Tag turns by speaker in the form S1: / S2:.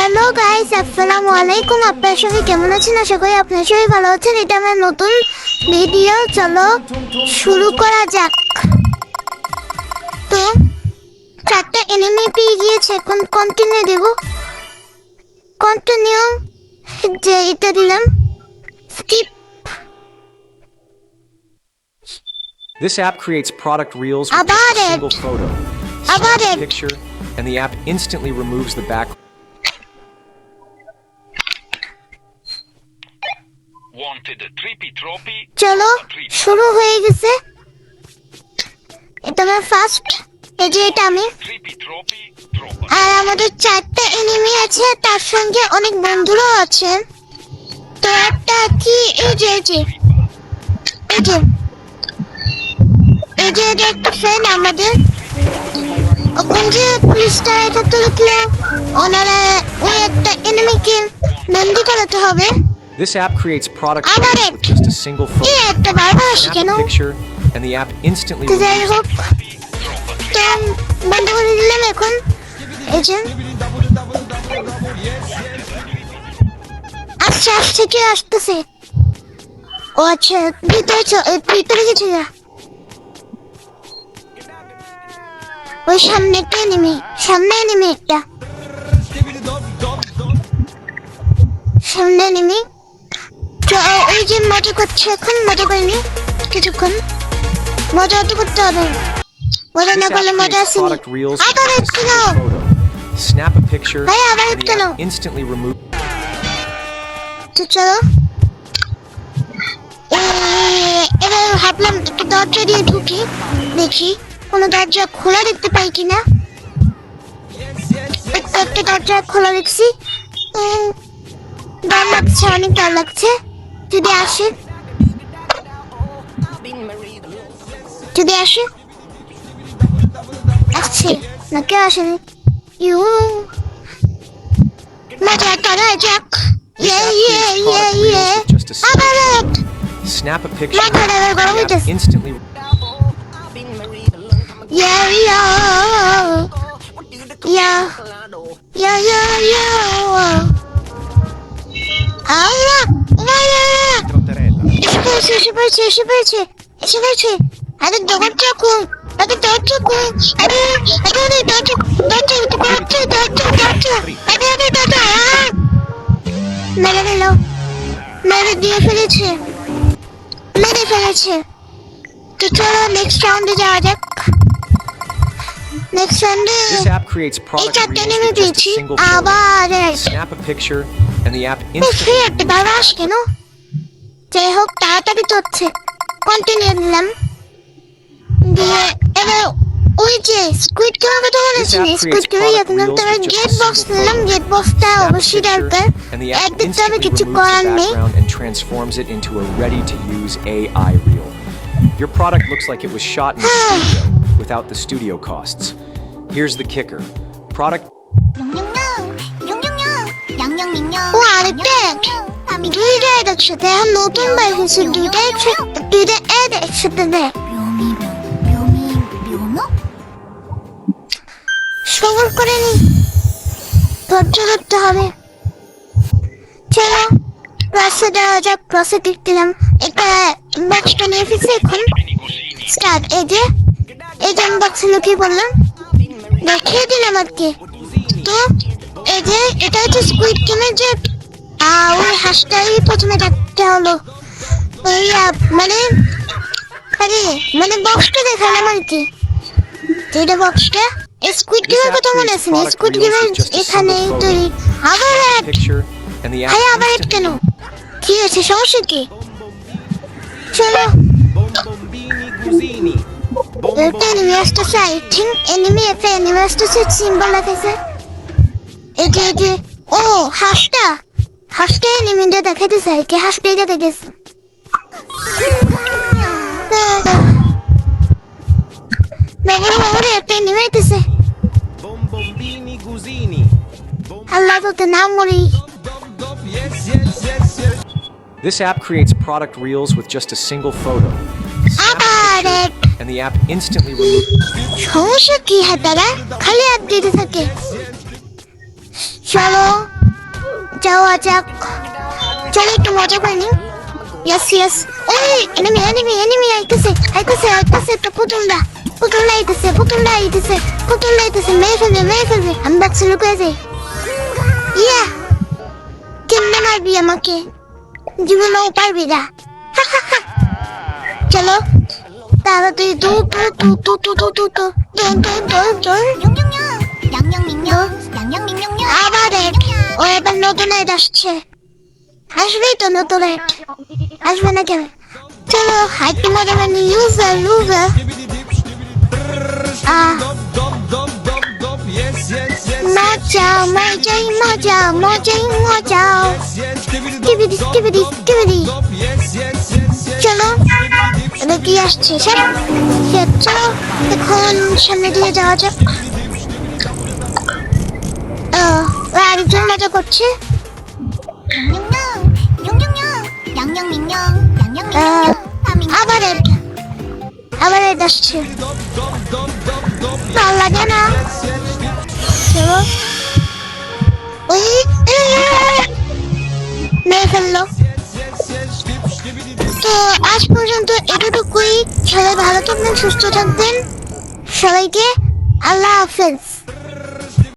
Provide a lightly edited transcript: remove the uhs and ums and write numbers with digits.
S1: Hello guys, আসসালামু আলাইকুম। আপনারা সবাই কেমন আছেন? আশা করি আপনারা সবাই ভালো আছেন। এটা আমার নতুন ভিডিও, চলো শুরু করা যাক। তো 4টা এনিমি পেয়ে গিয়েছে, এখন কন্টিনিউ দেব। কন্টিনিউ যে এটা দিলাম, skip.
S2: This app creates product reels with
S1: About
S2: just a
S1: it.
S2: single photo.
S1: About
S2: Snap a
S1: it.
S2: picture, and the app instantly removes the background.
S3: Wanted a trippy troppy.
S1: চলো শুরু হয়ে গেছে। এটা আমার first, এই যে এটা আমি।
S3: Trippy troppy. Troppa.
S1: আর আমাদের 4টা এনিমি আছে, তার সঙ্গে অনেক বন্ধুরাও আছেন। তো একটা কি এই যে এটা একটা ফ্রেন্ড আমাদের। ওখান যে পুলিশটা এটা তো লিখলো ওনারা ওই একটা এনিমিকে বন্দি করাতে হবে।
S2: This app creates product
S1: About
S2: reels
S1: it.
S2: with just a single
S1: এই
S2: photo.
S1: একটা বারবার আসে
S2: Snap
S1: কেন?
S2: a picture, and the app instantly
S1: তো যাই
S2: removes
S1: হোক, তো বন্ধ করে দিলাম এখন। এই যে আসছে কে আসতেছে? ও আচ্ছা, ভিতরে গেছে যা। ওই সামনে একটা এনিমি একটা, সামনে এনিমি। তো ওই যে মজা করছে, এখন মজা করিনি কিছুক্ষণ। মজা তো করতে হবে, মজা
S2: This
S1: না
S2: app
S1: করলে মজা
S2: creates
S1: আসেনি।
S2: product reels with
S1: আবার
S2: just a
S1: একটু
S2: single
S1: now.
S2: photo. Snap a picture,
S1: Hey, আবার
S2: and
S1: একটু
S2: the
S1: now.
S2: app instantly removes.
S1: তো চলো এবার ভাবলাম একটু দরজা দিয়ে ঢুকি, দেখি কোনো দরজা খোলা দেখতে পাই কিনা। একটা দরজা খোলা দেখছি। ডর লাগছে, অনেক ডর লাগছে। যদি আসে আসছে না, কেউ আসেনি। ইউ মজা করা যাক।
S2: This app creates product reels with just a single
S1: আবার
S2: photo. Snap a picture,
S1: My God,
S2: and
S1: gonna
S2: the
S1: be
S2: app
S1: just-
S2: instantly.
S1: এসে পড়েছে। আরে দরজা খুল, দরজা। মেরে দিয়ে ফেলেছে। তো চলো নেক্সট রাউন্ডে যাওয়া যাক। নেক্সট রাউন্ডে
S2: This app creates
S1: এই
S2: product
S1: 4টা
S2: reels
S1: enemy
S2: with just a
S1: পেয়েছি।
S2: single photo.
S1: আবার
S2: Snap a picture, and the app
S1: ফের
S2: instantly
S1: একটা
S2: removes
S1: বাবা
S2: the
S1: আসে কেন?
S2: background.
S1: যাই হোক, তাড়াতাড়ি তো হচ্ছে। কন্টিনিউ দিলাম দিয়ে এবার ওই যে স্কুইড গেমের কথা বলেছি, স্কুইড গেমে যেতাম। তবে গেট বক্স নিলাম, গেট বক্সটা
S2: Snap a
S1: অবশ্যই
S2: picture,
S1: দরকার।
S2: and the app
S1: একদিন তো আমি
S2: instantly
S1: কিছু
S2: removes
S1: করার
S2: the
S1: নেই।
S2: background and transforms it into a ready-to-use AI reel. Your product looks like it was shot in the studio without the studio costs. Here's the kicker. Product
S1: ও আরেকটা দুইটা add একসাথে, এখন নতুন বাইর হয়েছে। দুইটা অ্যাড একসাথে দেয়। সবর করে নি, ধৈর্য ধরতে হবে। চলো ক্লাসে যাওয়া যাক। ক্লাসে ক্লিক দিলাম, এটা বক্সটা নিয়ে ফেলছি। এখন স্টার্ট। এই যে আমি বক্সে লুকিয়ে পড়লাম, দেখিয়ে দিলাম আর কি। তো এই যে এটা হচ্ছে স্কুইড গেমের যে ওই হাঁসটাই প্রথমে ডাকতে হলো। ওই মানে বক্সটা দেখালাম আর কি। এটা বক্সটা স্কুইড গেমের কথা মনে আছে না? স্কুইড গেমের এখানে তৈরি। আবার add,
S2: picture, and the app
S1: ভাই আবার অ্যাড কেন? কি আছে, সমস্যা কি? চলো একটা এনিমি আসতেছে। আই থিঙ্ক একটা এনিমি আসতেছে, সিম্বল দেখাইছে। এই যে ও হাঁসটা এনিমিটা দেখাইতেছে আর কি। হাঁসটাই দেখাইতেছে। একটা এনিমি আইতেছে। আল্লাহ তোতে নাম মরি।
S2: This app creates product reels with just a single photo. Snap a
S1: আবার
S2: picture, and the app instantly removes.
S1: সমস্যা কি? হাত দ্বারা খালি হাত দিতে থাকে। চলো যাওয়া যাক। চলো একটু মজা করে নি। Yes yes. এই এনিমি এনিমি এনিমি আইতেছে আইতেছে আইতেছে, তো পুতুলটা পুতুলটা আইতেছে পুতুলটা আইতেছে পুতুলটা আইতেছে, মেরে ফেলবে। আমি বক্সে লুকিয়ে যাই। ইয়া, কেমনে মারবি আমাকে? জীবনেও পারবি না। চলো তাড়াতাড়ি আবার এক। ও এবার নতুন এড আসছে। আসবেই তো নতুন এড, আসবে না কেন? চলো হাইটে মজা মানে ইউজার লুজার। মজা মজাই মজা মজাই মজা। টিবিডি চলো, এবার কি আসছে? চলো এখন সামনে দিয়ে যাওয়া যাক। আরেকজন মজা করছে। আবার এড আসছে। ভালো লাগে না। চলো মেরে ফেললো। তো আজ পর্যন্ত এতটুকুই। সবাই ভালো থাকবেন, সুস্থ থাকবেন। সবাইকে আল্লাহ হাফেজ।